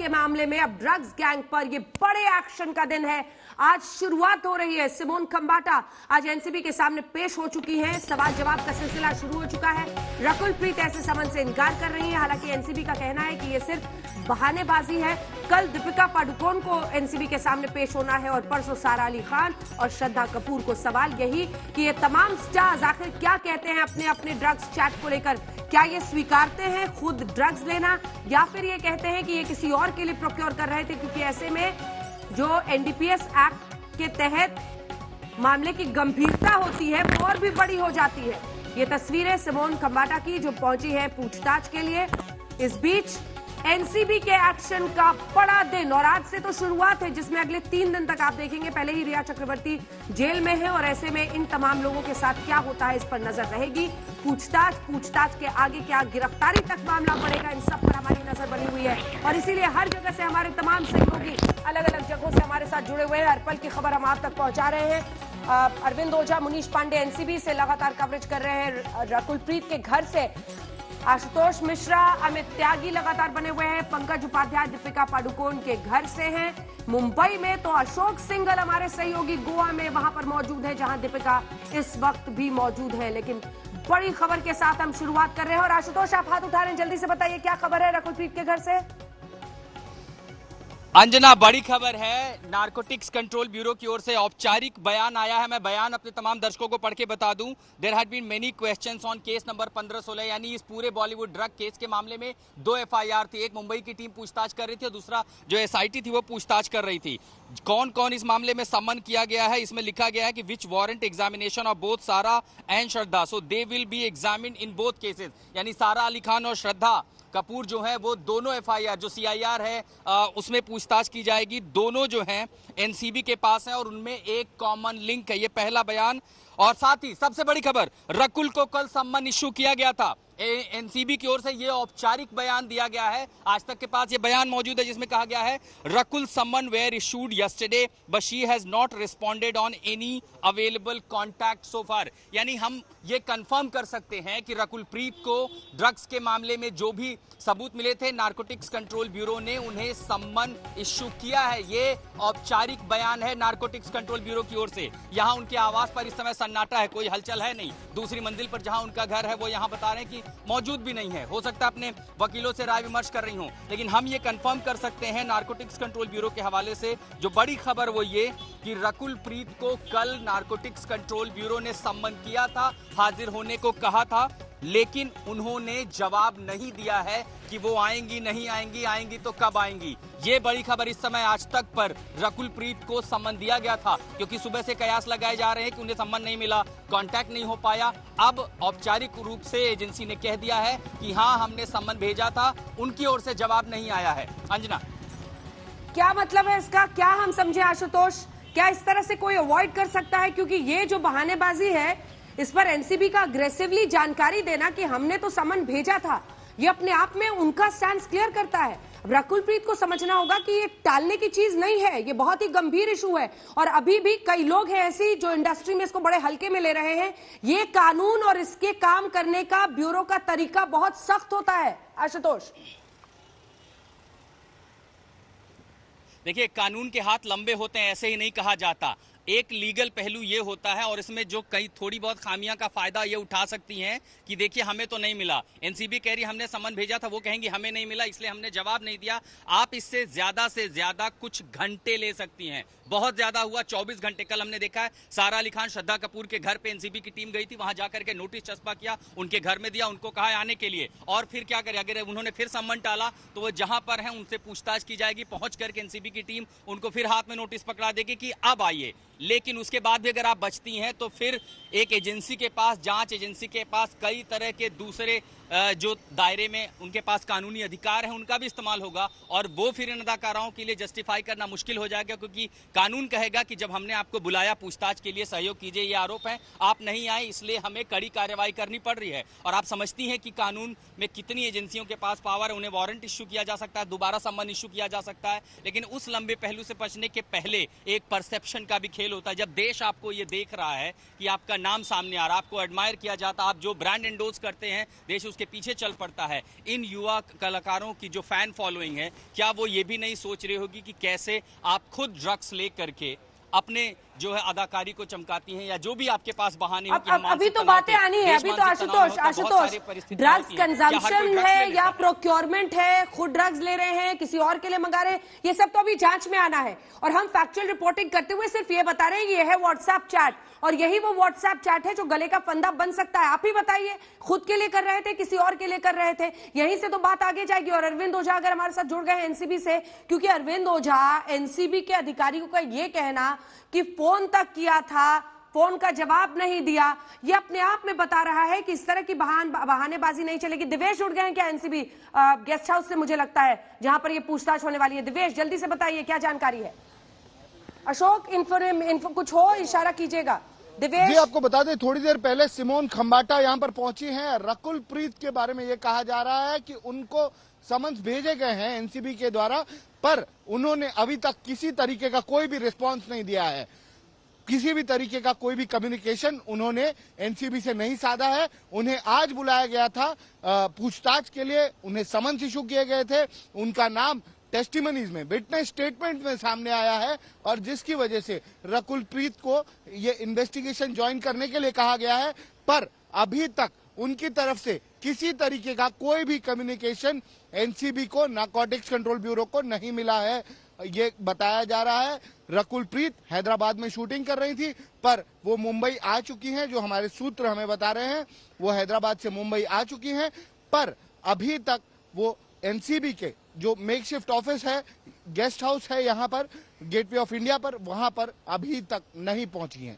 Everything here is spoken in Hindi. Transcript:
के मामले में अब ड्रग्स गैंग पर ये बड़े एक्शन का दिन है। आज शुरुआत हो रही है। सिमोन खंबाटा आज एनसीबी के सामने पेश हो चुकी हैं। सवाल जवाब का सिलसिला शुरू हो चुका है। रकुल प्रीत ऐसे समन से इनकार कर रही है। हालांकि एनसीबी का कहना है कि ये सिर्फ बहानेबाजी है। कल दीपिका पादुकोण को एनसीबी के सामने पेश होना है और परसों सारा अली खान और श्रद्धा कपूर को। सवाल यही कि ये तमाम स्टार्स आखिर क्या कहते हैं अपने अपने ड्रग्स चैट को लेकर। क्या ये स्वीकारते हैं खुद ड्रग्स लेना, या फिर ये कहते हैं कि ये किसी और के लिए प्रोक्योर कर रहे थे, क्योंकि ऐसे में जो एनडीपीएस एक्ट के तहत मामले की गंभीरता होती है वो और भी बड़ी हो जाती है। ये तस्वीरें सिमोन खंबाटा की जो पहुंची है पूछताछ के लिए। इस बीच एनसीबी के एक्शन का बड़ा दिन, और आज से तो शुरुआत है जिसमें अगले 3 दिन तक आप देखेंगे। पहले ही रिया चक्रवर्ती जेल में है और ऐसे में इन तमाम लोगों के साथ क्या होता है इस पर नजर रहेगी। पूछताछ के आगे क्या गिरफ्तारी तक मामला बढ़ेगा, इन सब पर हमारी नजर बनी हुई है। और इसीलिए हर जगह से हमारे तमाम सहयोगी अलग अलग जगहों से हमारे साथ जुड़े हुए हैं। हर पल की खबर हम आप तक पहुंचा रहे हैं। अरविंद ओझा, मुनीश पांडे एनसीबी से लगातार कवरेज कर रहे हैं। रकुल प्रीत के घर से आशुतोष मिश्रा, अमित त्यागी लगातार बने हुए हैं। पंकज उपाध्याय दीपिका पादुकोण के घर से हैं। मुंबई में तो अशोक सिंघल हमारे सहयोगी गोवा में वहां पर मौजूद है, जहां दीपिका इस वक्त भी मौजूद है। लेकिन बड़ी खबर के साथ हम शुरुआत कर रहे हैं। और आशुतोष, आप हाथ उठा रहे हैं, जल्दी से बताइए क्या खबर है रकुल प्रीत के घर से। अंजना, बड़ी खबर है। नारकोटिक्स कंट्रोल ब्यूरो की ओर से औपचारिक बयान आया है। मैं बयान अपने तमाम दर्शकों को पढ़ के बता दूं। There had been many questions on case number 1516, यानी इस पूरे बॉलीवुड ड्रग केस के मामले में 2 एफआईआर थी। एक मुंबई की टीम पूछताछ कर रही थी और दूसरा जो एसआईटी थी वो पूछताछ कर रही थी। कौन कौन इस मामले में सम्मन किया गया है, इसमें लिखा गया है कि विच वारंट एग्जामिनेशन ऑफ बोथ सारा and Shraddha, so they will be examined in both cases. यानी सारा अली खान और श्रद्धा कपूर जो है वो दोनों एफआईआर, जो सीआईआर है उसमें पूछताछ की जाएगी। दोनों जो हैं एनसीबी के पास हैं और उनमें एक कॉमन लिंक है। ये पहला बयान। और साथ ही सबसे बड़ी खबर, रकुल को कल सम्मन इश्यू किया गया था। एनसीबी की ओर से ये औपचारिक बयान दिया गया है। आज तक के पास ये बयान मौजूद है जिसमें कहा गया है Rakul summons were issued yesterday but she has not responded on any available contact so far. यानी हम ये कंफर्म कर सकते हैं कि रकुल प्रीत को ड्रग्स के मामले में जो भी सबूत मिले थे, नारकोटिक्स कंट्रोल ब्यूरो ने उन्हें सम्मन इश्यू किया है। ये औपचारिक बयान है नारकोटिक्स कंट्रोल ब्यूरो की ओर से। यहाँ उनके आवास पर इस समय सन्नाटा है, कोई हलचल है नहीं। दूसरी मंजिल पर जहां उनका घर है वो यहाँ बता रहे हैं कि मौजूद भी नहीं है। हो सकता है अपने वकीलों से राय विमर्श कर रही हूं, लेकिन हम ये कंफर्म कर सकते हैं नारकोटिक्स कंट्रोल ब्यूरो के हवाले से जो बड़ी खबर वो ये कि रकुल प्रीत को कल नारकोटिक्स कंट्रोल ब्यूरो ने सम्मन किया था, हाजिर होने को कहा था, लेकिन उन्होंने जवाब नहीं दिया है कि वो आएंगी नहीं आएंगी, आएंगी तो कब आएंगी। ये बड़ी खबर इस समय आज तक पर रकुल प्रीत को सम्मन दिया गया था, क्योंकि सुबह से कयास लगाए जा रहे हैं कि उन्हें सम्मन नहीं मिला, कांटेक्ट नहीं हो पाया। अब औपचारिक रूप से एजेंसी ने कह दिया है कि हाँ हमने सम्मन भेजा था, उनकी ओर से जवाब नहीं आया है। अंजना, क्या मतलब है इसका, क्या हम समझे आशुतोष? क्या इस तरह से कोई अवॉइड कर सकता है? क्योंकि ये जो बहानेबाजी है इस पर एनसीबी का अग्रेसिवली जानकारी देना कि हमने तो सम्मन भेजा था, ये अपने आप में उनका स्टैंड क्लियर करता है। रकुल प्रीत को समझना होगा कि ये टालने की चीज नहीं है, ये बहुत ही गंभीर इशू है। और अभी भी कई लोग हैं ऐसी जो इंडस्ट्री में इसको बड़े हल्के में ले रहे हैं। ये कानून और इसके काम करने का ब्यूरो का तरीका बहुत सख्त होता है आशुतोष। देखिए, कानून के हाथ लंबे होते हैं ऐसे ही नहीं कहा जाता। एक लीगल पहलू ये होता है और इसमें जो कई थोड़ी बहुत खामियां का फायदा ये उठा सकती हैं कि देखिए हमें तो नहीं मिला, एनसीबी कह रही हमने सम्मन भेजा था, वो कहेंगे हमें नहीं मिला इसलिए हमने जवाब नहीं दिया। आप इससे ज्यादा कुछ घंटे ले सकती हैं। बहुत ज्यादा हुआ 24 घंटे। कल हमने देखा है सारा अली खान श्रद्धा कपूर के घर पे एनसीबी की टीम गई थी, वहां जाकर के नोटिस चस्पा किया, उनके घर में दिया, उनको कहा आने के लिए। और फिर क्या करे, अगर उन्होंने फिर सम्मन टाला तो वो जहां पर है उनसे पूछताछ की जाएगी। पहुंच करके एनसीबी की टीम उनको फिर हाथ में नोटिस पकड़ा देगी कि अब आइए। लेकिन उसके बाद भी अगर आप बचती हैं तो फिर एक एजेंसी के पास, जांच एजेंसी के पास कई तरह के दूसरे जो दायरे में उनके पास कानूनी अधिकार है उनका भी इस्तेमाल होगा, और वो फिर इन अदाकाराओं के लिए जस्टिफाई करना मुश्किल हो जाएगा, क्योंकि कानून कहेगा कि जब हमने आपको बुलाया पूछताछ के लिए, सहयोग कीजिए, ये आरोप है, आप नहीं आए इसलिए हमें कड़ी कार्रवाई करनी पड़ रही है। और आप समझती हैं कि कानून में कितनी एजेंसियों के पास पावर है, उन्हें वारंट इश्यू किया जा सकता है, दोबारा सम्मन इश्यू किया जा सकता है। लेकिन उस लंबे पहलू से बचने के पहले एक परसेप्शन का भी खेल होता है। जब देश आपको ये देख रहा है कि आपका नाम सामने आ रहा है, आपको एडमायर किया जाता है, आप जो ब्रांड एंडोर्स करते हैं, देश उसके उसके पीछे चल पड़ता है, इन युवा कलाकारों की जो फैन फॉलोइंग है, क्या वो ये भी नहीं सोच रही होगी कि कैसे आप खुद ड्रग्स ले करके अपने जो है अदाकारी को चमकाती हैं, या जो भी आपके पास बहाने हो कि हम अभी तो बातें आनी है। अभी तो आशुतोष ड्रग्स कंजम्पशन है या प्रोक्योरमेंट है, खुद ड्रग्स ले रहे हैं, किसी और के लिए मंगा रहे हैं, ये सब तो अभी जांच में आना है। और हम फैक्चुअल रिपोर्टिंग करते हुए सिर्फ ये बता रहे हैं कि ये है व्हाट्सएप चैट, और यही वो व्हाट्सएप चैट है जो गले का फंदा बन सकता है। आप ही बताइए, खुद के लिए कर रहे थे, किसी और के लिए कर रहे थे? यहीं से तो बात आगे जाएगी। और अरविंद ओझा अगर हमारे साथ जुड़ गए हैं एनसीबी से, क्योंकि अरविंद ओझा, एनसीबी के अधिकारियों का ये कहना कि फोन तक किया था, फोन का जवाब नहीं दिया, ये अपने आप में बता रहा है कि इस तरह की बहानेबाजी नहीं चलेगी। दिवेश उठ गए हैं क्या एनसीबी गेस्ट हाउस से, मुझे लगता है, जहां पर ये पूछताछ होने वाली है? दिवेश, जल्दी से बताइए क्या जानकारी है। अशोक, इन्फो कुछ हो इशारा कीजिएगा। दिवेश जी, आपको बता दें, थोड़ी देर पहले सिमोन खंबाटा यहां पर पहुंची हैं। रकुल प्रीत के बारे में यह कहा जा रहा है कि उनको समन्स भेजे गए हैं एनसीबी के द्वारा, पर उन्होंने अभी तक किसी तरीके का कोई भी रिस्पांस नहीं दिया है। किसी भी तरीके का कोई भी कम्युनिकेशन उन्होंने एनसीबी से नहीं साधा है। उन्हें आज बुलाया गया था पूछताछ के लिए, उन्हें समन्स इशू किए गए थे। उनका नाम टेस्टिमनीज में, विटनेस स्टेटमेंट में सामने आया है, और जिसकी वजह से रकुल प्रीत को ये इन्वेस्टिगेशन ज्वाइन करने के लिए कहा गया है। पर अभी तक उनकी तरफ से किसी तरीके का कोई भी कम्युनिकेशन एनसीबी को, नारकोटिक्स कंट्रोल ब्यूरो को नहीं मिला है, ये बताया जा रहा है। रकुल प्रीत हैदराबाद में शूटिंग कर रही थी, पर वो मुंबई आ चुकी हैं। जो हमारे सूत्र हमें बता रहे हैं, वो हैदराबाद से मुंबई आ चुकी हैं, पर अभी तक वो एनसीबी के जो मेकशिफ्ट ऑफिस है, गेस्ट हाउस है यहाँ पर गेटवे ऑफ इंडिया पर, वहां पर अभी तक नहीं पहुंची हैं।